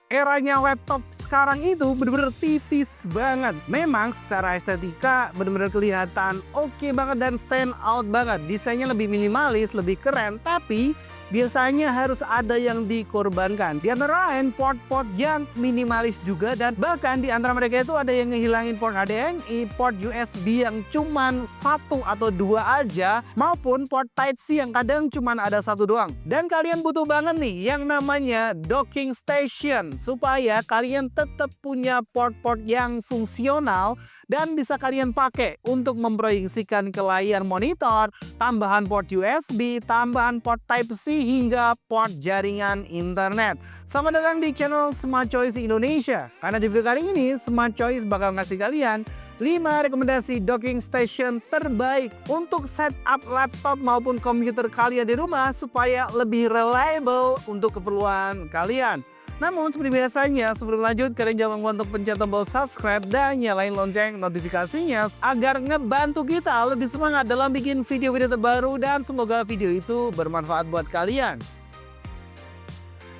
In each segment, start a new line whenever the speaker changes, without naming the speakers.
Eranya laptop sekarang itu bener-bener tipis banget. Memang secara estetika bener-bener kelihatan oke banget dan stand out banget. Desainnya lebih minimalis, lebih keren, tapi biasanya harus ada yang dikorbankan. Di antara lain port-port yang minimalis juga, dan bahkan di antara mereka itu ada yang ngehilangin port HDMI, port USB yang cuman satu atau dua aja, maupun port Type-C yang kadang cuman ada satu doang. Dan kalian butuh banget nih yang namanya docking station supaya kalian tetap punya port-port yang fungsional dan bisa kalian pakai untuk memproyeksikan ke layar monitor, tambahan port USB, tambahan port Type-C hingga port jaringan internet. Selamat datang di channel Smart Choice Indonesia. Karena di video kali ini Smart Choice bakal ngasih kalian 5 rekomendasi docking station terbaik untuk setup laptop maupun komputer kalian di rumah supaya lebih reliable untuk keperluan kalian. Namun seperti biasanya, sebelum lanjut kalian jangan lupa untuk pencet tombol subscribe dan nyalain lonceng notifikasinya agar ngebantu kita lebih semangat dalam bikin video-video terbaru, dan semoga video itu bermanfaat buat kalian.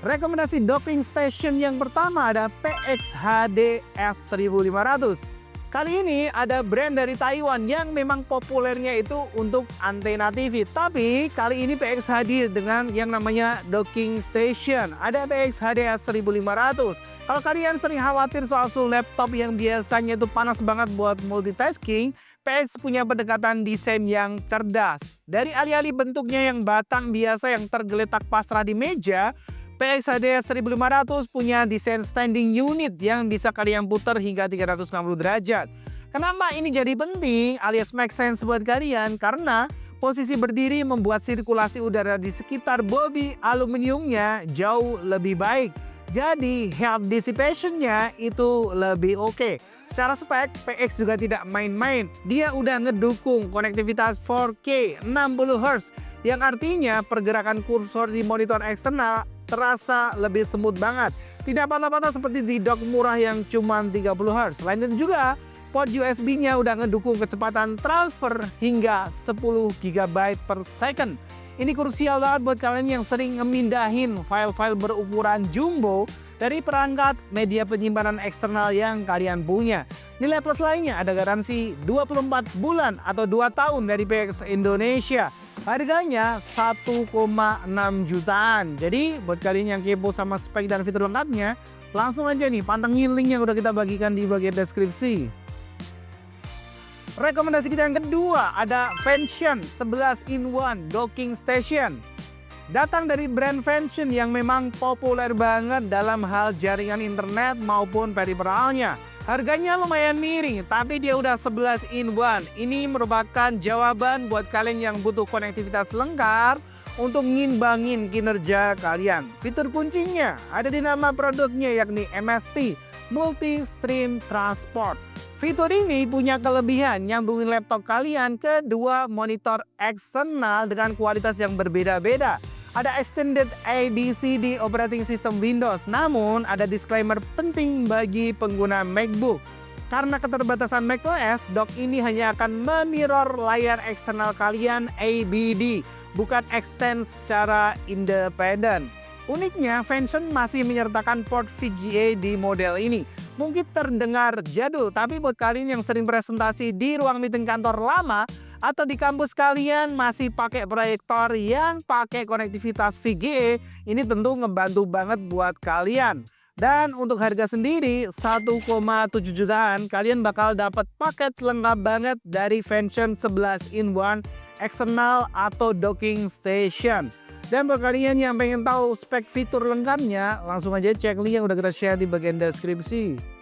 Rekomendasi docking station yang pertama ada PXHD S1500. Kali ini ada brand dari Taiwan yang memang populernya itu untuk antena TV. Tapi kali ini PX hadir dengan yang namanya docking station. Ada PXHD S1500. Kalau kalian sering khawatir soal suhu laptop yang biasanya itu panas banget buat multitasking, PX punya pendekatan desain yang cerdas. Dari alih-alih bentuknya yang batang biasa yang tergeletak pasrah di meja, PXHD 1500 punya desain standing unit yang bisa kalian putar hingga 360 derajat. Kenapa ini jadi penting alias make sense buat kalian? Karena posisi berdiri membuat sirkulasi udara di sekitar bodi aluminiumnya jauh lebih baik. Jadi heat dissipation-nya itu lebih oke. Secara spek, PX juga tidak main-main. Dia udah ngedukung konektivitas 4K 60Hz, yang artinya pergerakan kursor di monitor eksternal terasa lebih smooth banget. Tidak patah-patah seperti di dock murah yang cuma 30Hz. Selain itu juga, port USB-nya udah ngedukung kecepatan transfer hingga 10 GB per second. Ini krusial banget buat kalian yang sering ngemindahin file-file berukuran jumbo dari perangkat media penyimpanan eksternal yang kalian punya. Nilai plus lainnya ada garansi 24 bulan atau 2 tahun dari PX Indonesia. Harganya 1,6 jutaan. Jadi buat kalian yang kepo sama spek dan fitur lengkapnya, langsung aja nih pantengin link yang udah kita bagikan di bagian deskripsi. Rekomendasi kita yang kedua ada Vention 11-in-1 Docking Station. Datang dari brand Vention yang memang populer banget dalam hal jaringan internet maupun periferalnya. Harganya lumayan miring, tapi dia udah 11-in-1. Ini merupakan jawaban buat kalian yang butuh konektivitas lengkap untuk ngimbangin kinerja kalian. Fitur kuncinya ada di nama produknya, yakni MST, Multi Stream Transport. Fitur ini punya kelebihan nyambungin laptop kalian ke dua monitor eksternal dengan kualitas yang berbeda-beda. Ada extended ABCD operating system Windows, namun ada disclaimer penting bagi pengguna MacBook. Karena keterbatasan macOS, dock ini hanya akan memirror layar eksternal kalian ABD, bukan extend secara independen. Uniknya, Vention masih menyertakan port VGA di model ini. Mungkin terdengar jadul, tapi buat kalian yang sering presentasi di ruang meeting kantor lama atau di kampus kalian masih pakai proyektor yang pakai konektivitas VGA, ini tentu ngebantu banget buat kalian. Dan untuk harga sendiri 1,7 jutaan, kalian bakal dapat paket lengkap banget dari Vention 11-in-1 eksternal atau docking station. Dan buat kalian yang pengen tahu spek fitur lengkapnya, langsung aja cek link yang udah kita share di bagian deskripsi.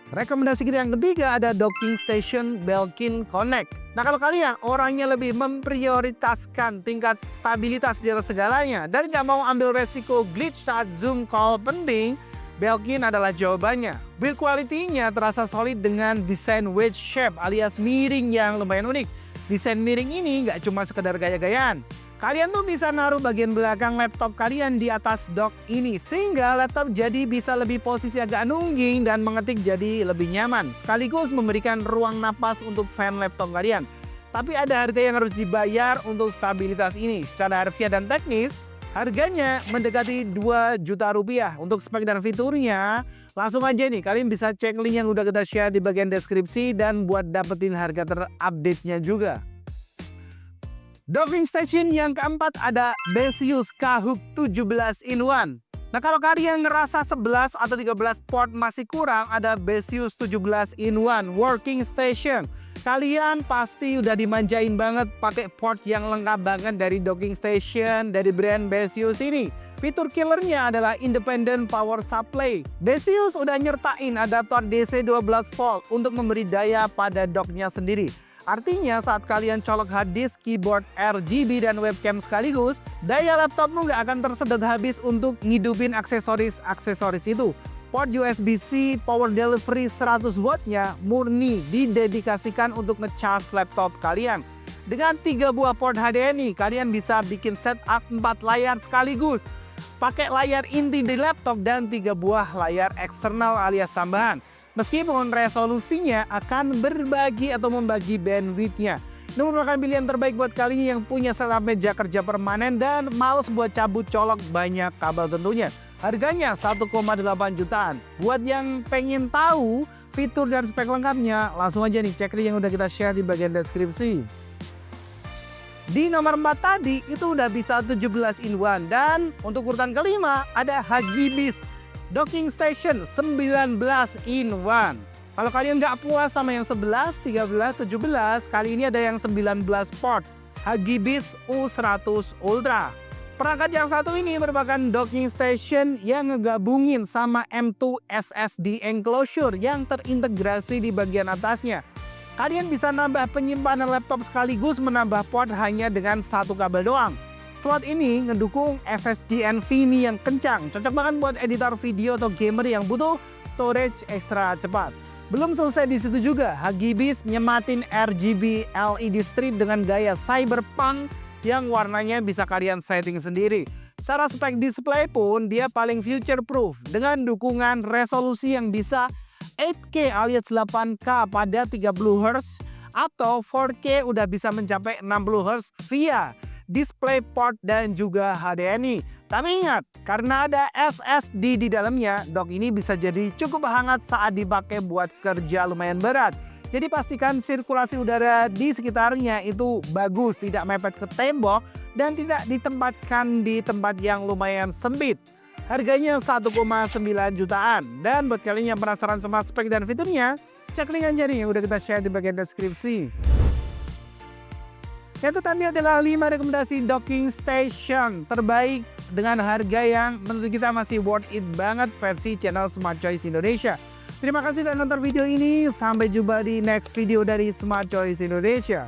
Rekomendasi kita yang ketiga ada docking station Belkin Connect. Nah, kalau kalian orangnya lebih memprioritaskan tingkat stabilitas di atas segalanya dan nggak mau ambil resiko glitch saat Zoom call penting, Belkin adalah jawabannya. Build quality-nya terasa solid dengan desain wedge shape alias miring yang lumayan unik. Desain miring ini nggak cuma sekedar gaya-gayaan. Kalian tuh bisa naruh bagian belakang laptop kalian di atas dock ini, sehingga laptop jadi bisa lebih posisi agak nungging dan mengetik jadi lebih nyaman, sekaligus memberikan ruang napas untuk fan laptop kalian. Tapi ada harga yang harus dibayar untuk stabilitas ini. Secara harfiah dan teknis, Harganya mendekati 2 juta rupiah. Untuk spek dan fiturnya, langsung aja nih kalian bisa cek link yang udah kita share di bagian deskripsi dan buat dapetin harga terupdate-nya juga. Docking station yang keempat ada Besius Kahoot 17 in 1. Nah, kalau kalian ngerasa 11 atau 13 port masih kurang, ada Besius 17 in 1 working station. Kalian pasti udah dimanjain banget pakai port yang lengkap banget dari docking station dari brand Besius ini. Fitur killernya adalah independent power supply. Besius udah nyertain adaptor DC 12 volt untuk memberi daya pada docknya sendiri. Artinya saat kalian colok hard disk, keyboard, RGB, dan webcam sekaligus, daya laptopmu nggak akan tersedot habis untuk ngidupin aksesoris itu. Port USB-C power delivery 100 wattnya murni didedikasikan untuk nge-charge laptop kalian. Dengan 3 buah port HDMI, kalian bisa bikin setup 4 layar sekaligus. Pakai layar inti di laptop dan 3 buah layar eksternal alias tambahan. Meskipun resolusinya akan berbagi atau membagi bandwidth-nya. Ini merupakan pilihan terbaik buat kalian yang punya setup meja kerja permanen dan males buat cabut colok banyak kabel tentunya. Harganya 1,8 jutaan. Buat yang pengen tahu fitur dan spek lengkapnya, langsung aja nih cek link yang udah kita share di bagian deskripsi. Di nomor 4 tadi itu udah bisa 17 in 1 dan untuk urutan kelima ada Hugibis Docking Station 19 in 1. Kalau kalian nggak puas sama yang 11, 13, 17, kali ini ada yang 19 port Hugibis U100 Ultra. Perangkat yang satu ini merupakan docking station yang ngegabungin sama M2 SSD enclosure yang terintegrasi di bagian atasnya. Kalian bisa nambah penyimpanan laptop sekaligus menambah port hanya dengan satu kabel doang. Slot ini ngedukung SSD NVMe yang kencang, cocok banget buat editor video atau gamer yang butuh storage ekstra cepat. Belum selesai di situ juga, Hugibis nyematin RGB LED strip dengan gaya cyberpunk yang warnanya bisa kalian setting sendiri. Secara spek display pun dia paling future proof dengan dukungan resolusi yang bisa 8K alias 8K pada 30Hz atau 4K udah bisa mencapai 60Hz via DisplayPort dan juga HDMI. Tapi ingat, karena ada SSD di dalamnya, dock ini bisa jadi cukup hangat saat dipakai buat kerja lumayan berat. Jadi pastikan sirkulasi udara di sekitarnya itu bagus, tidak mepet ke tembok, dan tidak ditempatkan di tempat yang lumayan sempit. Harganya 1,9 jutaan. Dan buat kalian yang penasaran sama spek dan fiturnya, cek link aja nih yang udah kita share di bagian deskripsi. Yang tadi adalah 5 rekomendasi docking station terbaik dengan harga yang menurut kita masih worth it banget versi channel Smart Choice Indonesia. Terima kasih sudah nonton video ini. Sampai jumpa di next video dari Smart Choice Indonesia.